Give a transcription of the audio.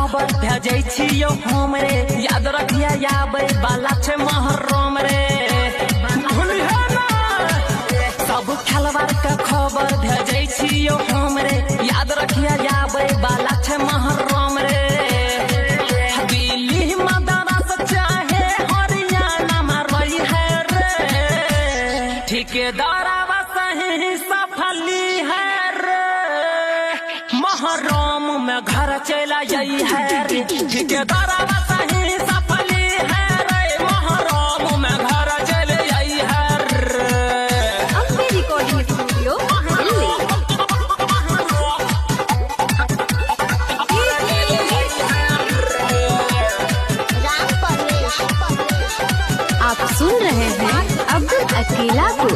खबर भेजे छियो हमरे, याद रखिया आबे बाला छे महर्रम रे। सब खलवार का खबर भेजे छियो हमरे, याद रखिया आबे बाला छे महर्रम रे। दिल्ली मद्रास चाहे हरियाणा में रही है रे, ठेकेदारवा सही सफली है रे। महर्रम में घर चला जाई है रे, ठेकेदारवा सही सफली है रे। महर्रम में घर चले जाई है रे। Ambe recording studio Delhi. आप सुन रहे हैं अब्दुल अकीला को।